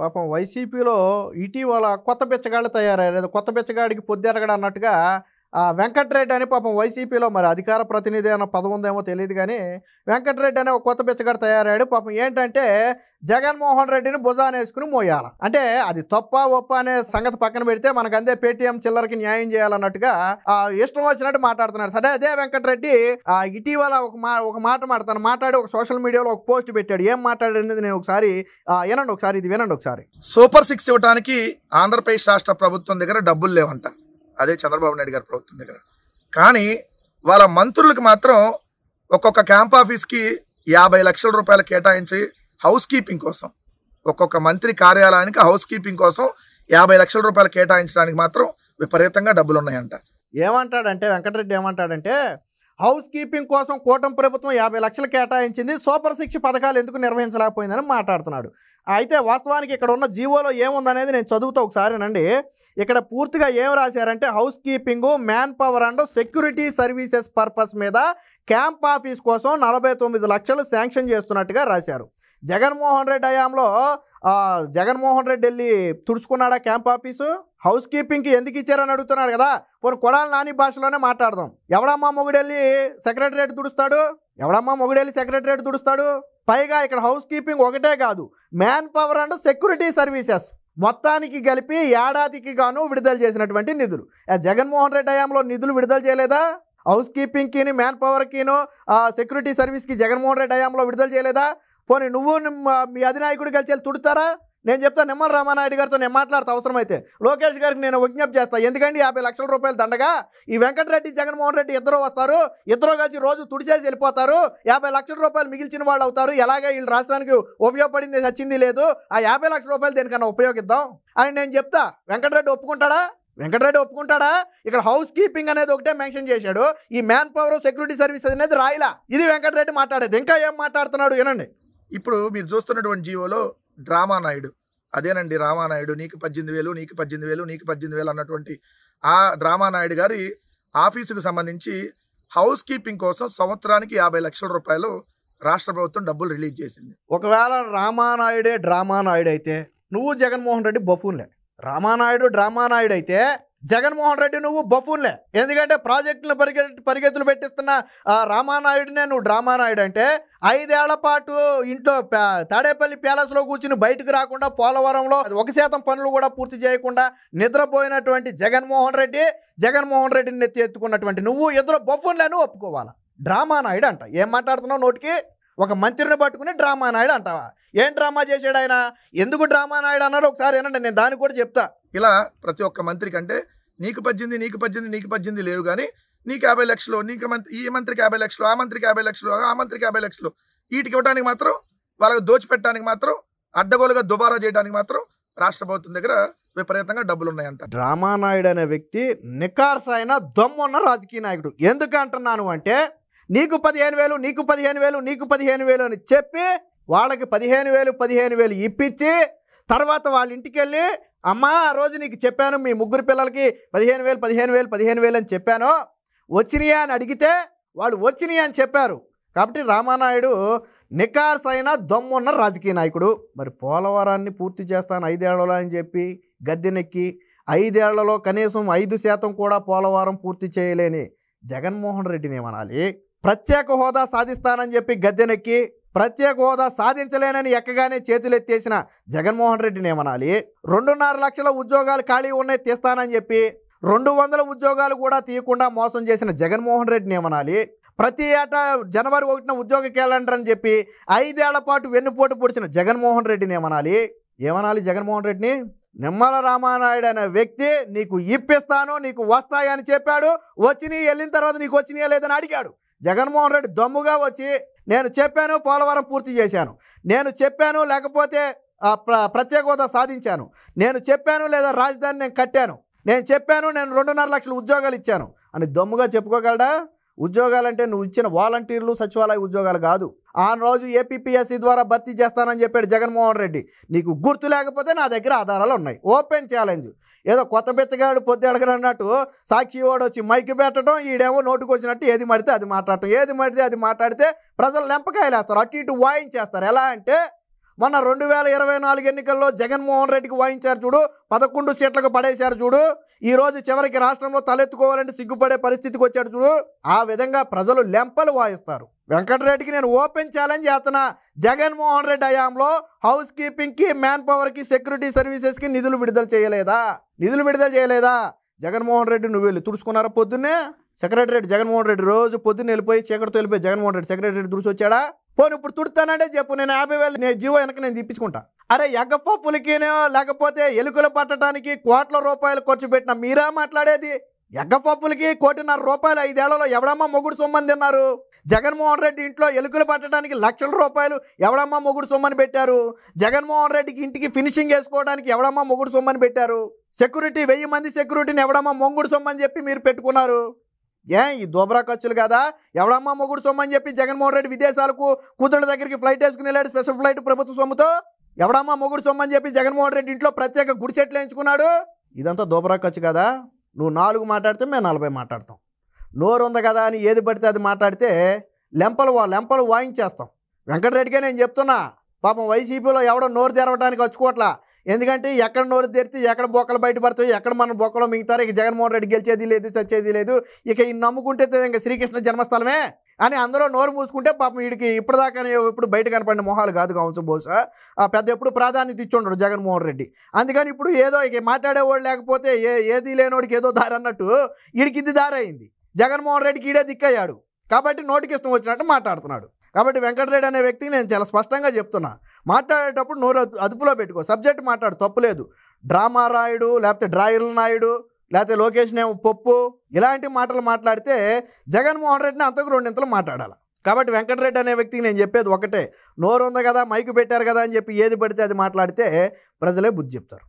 పాపం వైసీపీలో ఇటీవల కొత్త బిచ్చగాళ్ళు తయారయ్యారు. ఏదో కొత్త బిచ్చగాడికి పొద్దెరగడు అన్నట్టుగా వెంకటరెడ్డి అని పాపం వైసీపీలో మరి అధికార ప్రతినిధి అన్న పదం ఉందేమో తెలియదు కానీ వెంకటరెడ్డి అనే ఒక కొత్త బిచ్చగాడు తయారయ్యాడు. పాపం ఏంటంటే జగన్మోహన్ రెడ్డిని భుజాన వేసుకుని మోయాల. అంటే అది తప్ప ఒప్ప అనే సంగతి పక్కన పెడితే మనకు అందే పేటీఎం చిల్లరకి న్యాయం చేయాలన్నట్టుగా ఇష్టం వచ్చినట్టు మాట్లాడుతున్నాడు. సరే అదే వెంకటరెడ్డి ఇటీవల ఒక మాట మాట్లాడి ఒక సోషల్ మీడియాలో ఒక పోస్ట్ పెట్టాడు. ఏం మాట్లాడేది నేను ఒకసారి ఇది వినండి ఒకసారి. సూపర్ 6 ఇవ్వడానికి ఆంధ్రప్రదేశ్ రాష్ట్ర ప్రభుత్వం దగ్గర డబ్బులు లేవంట, అదే చంద్రబాబు నాయుడు గారి ప్రభుత్వం దగ్గర. కానీ వాళ్ళ మంత్రులకు మాత్రం ఒక్కొక్క క్యాంప్ ఆఫీస్కి 50 లక్షల రూపాయలు కేటాయించి హౌస్ కీపింగ్ కోసం, ఒక్కొక్క మంత్రి కార్యాలయానికి హౌస్ కీపింగ్ కోసం 50 లక్షల రూపాయలు కేటాయించడానికి మాత్రం విపరీతంగా డబ్బులు ఉన్నాయంట. ఏమంటాడంటే వెంకటరెడ్డి ఏమంటాడంటే హౌస్ కీపింగ్ కోసం కూటమి ప్రభుత్వం 50 లక్షలు కేటాయించింది, సూపర్ 6 పథకాలు ఎందుకు నిర్వహించలేకపోయిందని మాట్లాడుతున్నాడు. అయితే వాస్తవానికి ఇక్కడ ఉన్న జీవోలో ఏముందనేది నేను చదువుతా ఒకసారినండి. ఇక్కడ పూర్తిగా ఏం రాశారంటే house keeping, man power and security services purpose మీద క్యాంప్ ఆఫీస్ కోసం 49 లక్షలు శాంక్షన్ చేస్తున్నట్టుగా రాశారు. జగన్మోహన్ రెడ్డి హయాంలో జగన్మోహన్ రెడ్డి వెళ్ళి తుడుచుకున్నాడా క్యాంప్ ఆఫీసు? హౌస్ కీపింగ్కి ఎందుకు ఇచ్చారని అడుగుతున్నాడు కదా. పోనీ కొడాల నాని భాషలోనే మాట్లాడదాం. ఎవడమ్మా మొగుడెళ్ళి సెక్రటరేట్ తుడుస్తాడు? పైగా ఇక్కడ హౌస్ కీపింగ్ ఒకటే కాదు, man power and security services మొత్తానికి కలిపి ఏడాదికి గాను విడుదల చేసినటువంటి నిధులు. జగన్మోహన్ రెడ్డి హయాంలో నిధులు విడుదల చేయలేదా? హౌస్ కీపింగ్కిను, మ్యాన్ పవర్కిను, సెక్యూరిటీ సర్వీస్కి జగన్మోహన్ రెడ్డి హయాంలో విడుదల చేయలేదా? పోనీ నువ్వు మీ అధినాయకుడు కలిసి వెళ్ళి తుడుతారా? నేను చెప్తా, నిమ్మల రామానాయుడు గారితో నేను మాట్లాడతా, అవసరమైతే లోకేష్ గారికి నేను విజ్ఞప్తి చేస్తాను. ఎందుకంటే 50 లక్షల రూపాయలు దండగా ఈ వెంకటరెడ్డి జగన్మోహన్ రెడ్డి ఇద్దరు వస్తారు, ఇద్దరు కలిసి రోజు తుడిచేసి వెళ్ళిపోతారు, 50 లక్షల రూపాయలు మిగిల్చిన వాళ్ళు అవుతారు. ఎలాగే వీళ్ళు రాష్ట్రానికి ఉపయోగపడింది చచ్చింది లేదు, ఆ 50 లక్షల రూపాయలు దేనికన్నా ఉపయోగిద్దాం అని నేను చెప్తా. వెంకటరెడ్డి ఒప్పుకుంటాడా? ఇక్కడ హౌస్ కీపింగ్ అనేది ఒకటే మెన్షన్ చేశాడు, ఈ మ్యాన్ పవర్ సెక్యూరిటీ సర్వీస్ అనేది రాయిలా. ఇది వెంకటరెడ్డి మాట్లాడేది. ఇంకా ఏం మాట్లాడుతున్నాడు వినండి. ఇప్పుడు మీరు చూస్తున్నటువంటి జీవోలో డ్రామా నాయుడు, అదేనండి రామానాయుడు, నీకు 18,000 అన్నటువంటి ఆ డ్రామా నాయుడు గారి ఆఫీసుకు సంబంధించి హౌస్ కీపింగ్ కోసం సంవత్సరానికి 50 లక్షల రూపాయలు రాష్ట్ర ప్రభుత్వం డబ్బులు రిలీజ్ చేసింది. ఒకవేళ రామానాయుడే డ్రామా నాయుడు అయితే నువ్వు జగన్మోహన్ రెడ్డి బఫూన్లే. రామానాయుడు డ్రామా నాయుడు అయితే జగన్మోహన్ రెడ్డి నువ్వు బఫూన్లే. ఎందుకంటే ప్రాజెక్టులు పరిగెత్తులు పెట్టిస్తున్న రామానాయుడినే నువ్వు డ్రామా నాయుడు అంటే 5 ఏళ్ల పాటు ఇంట్లో తాడేపల్లి ప్యాలెస్లో కూర్చుని బయటకు రాకుండా పోలవరంలో 1% పనులు కూడా పూర్తి చేయకుండా నిద్రపోయినటువంటి జగన్మోహన్ రెడ్డిని నెత్తి ఎత్తుకున్నటువంటి నువ్వు ఇద్దరు బఫూన్లను ఒప్పుకోవాలా? డ్రామా నాయుడు అంట. ఏం మాట్లాడుతున్నావు? నోటికి ఒక మంత్రిని పట్టుకుని డ్రామా నాయుడు అంటావా? ఏం డ్రామా చేశాడు ఆయన? ఎందుకు డ్రామా నాయుడు అన్నాడు ఒకసారి ఏనండి, నేను దానికి కూడా చెప్తా. ఇలా ప్రతి ఒక్క మంత్రికి అంటే నీకు 18 లేవు కానీ నీకు 50 లక్షలు, ఈ మంత్రికి 50 లక్షలు, ఆ మంత్రికి 50 లక్షలు, ఆ మంత్రికి 50 లక్షలు, వీటికి ఇవ్వడానికి మాత్రం, వాళ్ళకి దోచిపెట్టడానికి మాత్రం, అడ్డగోలుగా దుబారా చేయడానికి మాత్రం రాష్ట్ర ప్రభుత్వం దగ్గర విపరీతంగా డబ్బులు ఉన్నాయంట. డ్రామా నాయుడు అనే వ్యక్తి నికార్సైన దమ్మున్న రాజకీయ నాయకుడు. ఎందుకు అంటున్నాను అంటే నీకు 15,000 అని చెప్పి వాళ్ళకి 15,000 ఇప్పించి తర్వాత వాళ్ళ ఇంటికి వెళ్ళి అమ్మా ఆ రోజు నీకు చెప్పాను మీ ముగ్గురు పిల్లలకి 15,000 అని చెప్పాను, వచ్చినాయా అని అడిగితే వాళ్ళు వచ్చినాయా అని చెప్పారు. కాబట్టి రామానాయుడు నికార్సైన దమ్మున్న రాజకీయ నాయకుడు. మరి పోలవరాన్ని పూర్తి చేస్తాను 5 ఏళ్లలో అని చెప్పి గద్దెనెక్కి 5 ఏళ్లలో కనీసం 5% కూడా పోలవరం పూర్తి చేయలేని జగన్మోహన్ రెడ్డిని ఏమనాలి? ప్రత్యేక హోదా సాధిస్తానని చెప్పి గద్దెనెక్కి ప్రత్యేక హోదా సాధించలేనని ఎక్కగానే చేతులెత్తేసిన జగన్మోహన్ రెడ్డిని ఏమనాలి? 2.5 లక్షల ఉద్యోగాలు ఖాళీ ఉన్నాయి తీస్తానని చెప్పి 200 ఉద్యోగాలు కూడా తీయకుండా మోసం చేసిన జగన్మోహన్ రెడ్డిని ఏమనాలి? ప్రతి ఏటా జనవరి 1న ఉద్యోగ క్యాలెండర్ అని చెప్పి 5 ఏళ్ల పాటు వెన్నుపోటు పొడిచిన జగన్మోహన్ రెడ్డిని ఏమనాలి జగన్మోహన్ రెడ్డిని? నిమ్మల రామానాయుడు అనే వ్యక్తి నీకు ఇప్పిస్తాను, నీకు వస్తాయని చెప్పాడు, వచ్చినాయి వెళ్ళిన తర్వాత నీకు వచ్చినాయా లేదని అడిగాడు. జగన్మోహన్ రెడ్డి దమ్ముగా వచ్చి నేను చెప్పాను పోలవరం పూర్తి చేశాను, నేను చెప్పాను లేకపోతే ప్రత్యేక హోదా సాధించాను, నేను చెప్పాను లేదా రాజధాని నేను కట్టాను, నేను చెప్పాను నేను 2.5 లక్షల ఉద్యోగాలు ఇచ్చాను అని దమ్ముగా చెప్పుకోగలడా? ఉద్యోగాలంటే నువ్వు ఇచ్చిన వాలంటీర్లు సచివాలయ ఉద్యోగాలు కాదు. ఆ రోజు ఏపీపీఎస్సీ ద్వారా భర్తీ చేస్తానని చెప్పాడు జగన్మోహన్ రెడ్డి. నీకు గుర్తు లేకపోతే నా దగ్గర ఆధారాలు ఉన్నాయి. Open challenge. ఏదో కొత్త బిచ్చగాడు పొద్దు అడగనన్నట్టు సాక్షి వాడు వచ్చి మైకి పెట్టడం, ఈడేమో నోటుకు వచ్చినట్టు ఏది మడితే అది మాట్లాడటం. ఏది మడితే అది మాట్లాడితే ప్రజలు లెంపకాయలు వేస్తారు, అటు ఇటు వాయించేస్తారు. ఎలా అంటే మొన్న 2024 ఎన్నికల్లో జగన్మోహన్ రెడ్డికి వాయించారు చూడు, 11 సీట్లకు పడేశారు చూడు. ఈరోజు చివరికి రాష్ట్రంలో తలెత్తుకోవాలంటే సిగ్గుపడే పరిస్థితికి వచ్చాడు చూడు. ఆ విధంగా ప్రజలు లెంపలు వాయిస్తారు. వెంకటరెడ్డికి నేను ఓపెన్ ఛాలెంజ్ చేస్తున్నా. జగన్మోహన్ రెడ్డి హయాంలో హౌస్ కీపింగ్కి, మ్యాన్ పవర్కి, సెక్యూరిటీ సర్వీసెస్కి నిధులు విడుదల చేయలేదా? జగన్మోహన్ రెడ్డి నువ్వు వెళ్ళి తుడుచుకున్నారా? పొద్దున్నే సెక్రటరేట్ జగన్మోహన్ రెడ్డి రోజు పొద్దున్న వెళ్ళిపోయి చీకటితో వెళ్ళిపోయి జగన్మోహన్ రెడ్డి సెక్రటరేట్ తుడిచి వచ్చాడా? పోను ఇప్పుడు తుడుతానంటే చెప్పు, నేను 50,000 నేను జీవో వెనక నేను తెప్పించుకుంటా. అరే ఎగ్గపప్పులకినో లేకపోతే ఎలుకలు పట్టడానికి కోట్ల రూపాయలు ఖర్చు పెట్టిన మీరా మాట్లాడేది? ఎగ్గపప్పులకి 1,50,00,000 రూపాయలు 5 ఏళ్లలో ఎవడమ్మా మొగుడు సొమ్మని తిన్నారు? జగన్మోహన్ రెడ్డి ఇంట్లో ఎలుకలు పట్టడానికి లక్షల రూపాయలు ఎవడమ్మా మొగుడు సొమ్మని పెట్టారు? జగన్మోహన్ రెడ్డికి ఇంటికి ఫినిషింగ్ వేసుకోవడానికి ఎవడమ్మా మొగుడు సొమ్మని పెట్టారు? సెక్యూరిటీ 1000 మంది సెక్యూరిటీని ఎవడమ్మా మొగుడు సొమ్మని చెప్పి మీరు పెట్టుకున్నారు? ఈ దోబరా ఖర్చులు కదా? ఎవడమ్మా మొగుడు సొమ్మని చెప్పి జగన్మోహన్ రెడ్డి విదేశాలకు కూతుళ్ళ దగ్గరికి ఫ్లైట్ వేసుకుని వెళ్ళాడు, స్పెషల్ ఫ్లైట్ ప్రభుత్వ సొమ్ముతో. ఎవడమ్మా మొగుడు సొమ్మని చెప్పి జగన్మోహన్ రెడ్డి ఇంట్లో ప్రత్యేక గుడిసెట్లు వేయించుకున్నాడు. ఇదంతా దోబరా ఖర్చు కదా? నువ్వు 4 మాట్లాడితే మేము 40 మాట్లాడతాం. నోరు ఉంది కదా అని ఏది పడితే అది మాట్లాడితే లెంపలు వాయించేస్తాం. వెంకటరెడ్డికే నేను చెప్తున్నా, పాపం వైసీపీలో ఎవడో నోరు తెరవడానికి వచ్చుకోవట్లా. ఎందుకంటే ఎక్కడ నోరు తెరితే ఎక్కడ బొక్కలు బయటపడతాయి, ఎక్కడ మన బొక్కలో మిగతారు. ఇక జగన్మోహన్ రెడ్డి గెలిచేది లేదు, చచ్చేది లేదు. ఇక ఈ నమ్ముకుంటే ఇంకా శ్రీకృష్ణ జన్మస్థలమే అని అందరూ నోరు మూసుకుంటే పాపం వీడికి ఇప్పటిదాకా ఇప్పుడు బయట కనపడిన మొహాలు కాదు కావచ్చు బహుశా. పెద్ద ఎప్పుడు ప్రాధాన్యత ఇచ్చుండడు జగన్మోహన్ రెడ్డి. అందుకని ఇప్పుడు ఏదో ఇక మాట్లాడేవాళ్ళు లేకపోతే ఏది లేనోడికి ఏదో దారి అన్నట్టు వీడికి ఇది దారి అయింది. జగన్మోహన్ రెడ్డికి ఈడే దిక్కయ్యాడు కాబట్టి నోటికి ఇష్టం వచ్చినట్టు మాట్లాడుతున్నాడు. కాబట్టి వెంకటరెడ్డి అనే వ్యక్తికి నేను చాలా స్పష్టంగా చెప్తున్నా, మాట్లాడేటప్పుడు నోరు అదుపులో పెట్టుకో. సబ్జెక్ట్ మాట్లాడు, తప్పులేదు. డ్రామా రాయుడు, లేకపోతే డ్రాయర్ల నాయుడు, లేకపోతే లోకేష్ నేమో పప్పు, ఇలాంటి మాటలు మాట్లాడితే జగన్మోహన్ రెడ్డిని అంతకు 2 ఇంతలు మాట్లాడాలి. కాబట్టి వెంకటరెడ్డి అనే వ్యక్తికి నేను చెప్పేది ఒకటే, నోరు ఉంది కదా, మైకు పెట్టారు కదా అని చెప్పి ఏది పడితే అది మాట్లాడితే ప్రజలే బుద్ధి చెప్తారు.